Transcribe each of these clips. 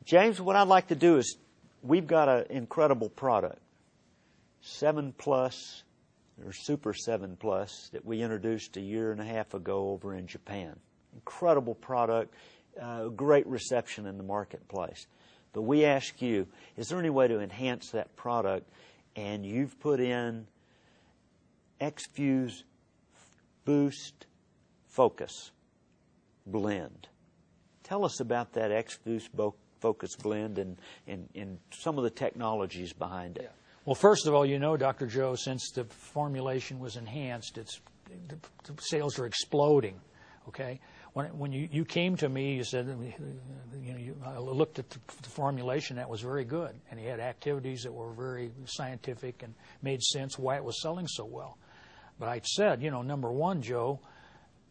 James, what I'd like to do is, we've got an incredible product, 7 Plus, or Super 7 Plus, that we introduced a year and a half ago over in Japan. Incredible product, great reception in the marketplace. But we ask you, is there any way to enhance that product? And you've put in Exfuze Boost Focus Blend. Tell us about that Exfuze Focus Blend and some of the technologies behind it. Yeah. Well, first of all, you know, Dr. Joe, since the formulation was enhanced, the sales are exploding. Okay, when you came to me, you said, I looked at the formulation that was very good, and he had activities that were very scientific and made sense why it was selling so well. But I said, number one, Joe,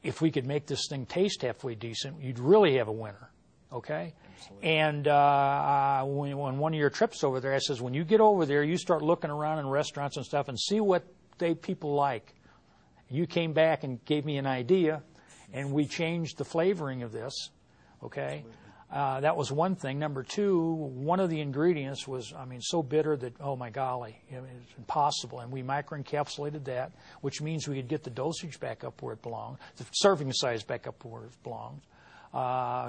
if we could make this thing taste halfway decent, you'd really have a winner. Okay? Absolutely. And when one of your trips over there, I says, when you get over there, you start looking around in restaurants and stuff and see what people like. You came back and gave me an idea, and we changed the flavoring of this. Okay? That was one thing. Number two, one of the ingredients was, so bitter that, oh my golly, it's impossible. And we microencapsulated that, which means we could get the dosage back up where it belonged, the serving size back up where it belonged.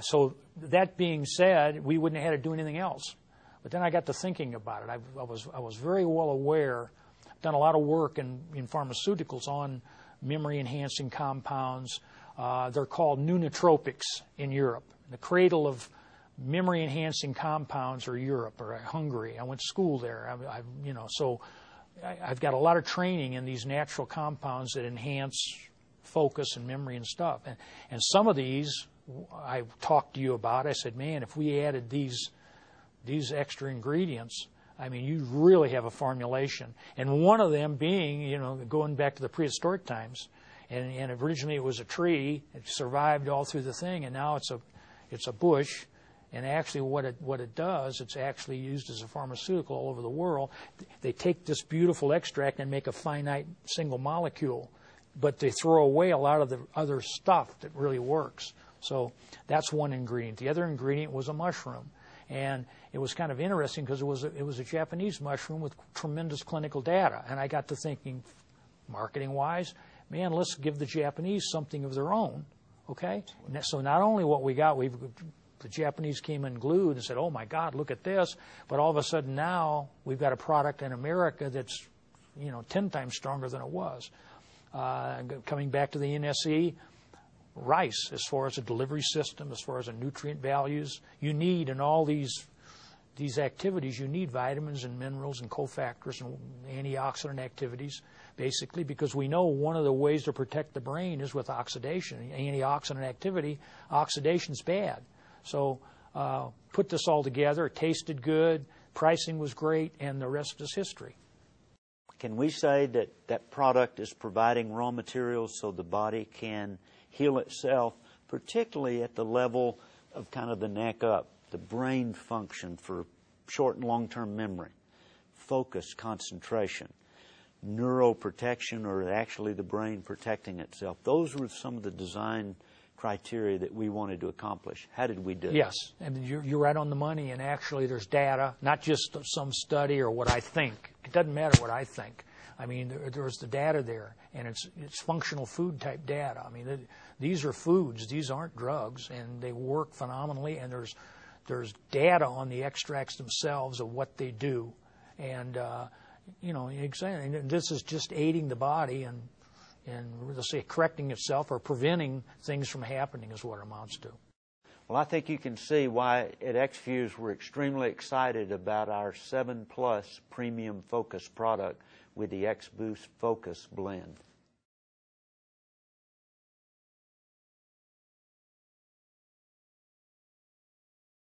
So that being said, we wouldn't have had to do anything else. But then I got to thinking about it. I was very well aware, done a lot of work in pharmaceuticals on memory-enhancing compounds. They're called nootropics in Europe. The cradle of memory-enhancing compounds are Europe or Hungary. I went to school there. So I've got a lot of training in these natural compounds that enhance focus and memory and stuff. And some of these I talked to you about. I said, man, if we added these extra ingredients, you really have a formulation. And one of them being, going back to the prehistoric times, and originally it was a tree. It survived all through the thing, and now it's a bush. And actually what it does, it's actually used as a pharmaceutical all over the world. They take this beautiful extract and make a finite single molecule, but they throw away a lot of the other stuff that really works. So that's one ingredient. The other ingredient was a mushroom. And it was kind of interesting because it was a Japanese mushroom with tremendous clinical data. And I got to thinking, marketing-wise, man, let's give the Japanese something of their own. Okay? So not only what we got, the Japanese came unglued and said, oh, my God, look at this. But all of a sudden now we've got a product in America that's, 10 times stronger than it was. Coming back to the NSE, rice, as far as a delivery system, as far as the nutrient values, you need in all these activities, you need vitamins and minerals and cofactors and antioxidant activities, basically, because we know one of the ways to protect the brain is with oxidation. Antioxidant activity, oxidation's bad. So put this all together. It tasted good, pricing was great, and the rest is history. Can we say that product is providing raw materials so the body can heal itself, particularly at the level of kind of the neck up, the brain function for short and long-term memory, focus, concentration, neuroprotection, or actually the brain protecting itself? Those were some of the design criteria that we wanted to accomplish. How did we do it? Yes, and you're right on the money, and actually there's data, not just some study or what I think. It doesn't matter what I think. There's the data there, and it's functional food type data. These are foods. These aren't drugs, and they work phenomenally, and there's data on the extracts themselves of what they do. And, this is just aiding the body and let's say correcting itself or preventing things from happening is what it amounts to. Well, I think you can see why at Exfuze we're extremely excited about our 7 Plus premium focus product with the Exfuze Focus Blend.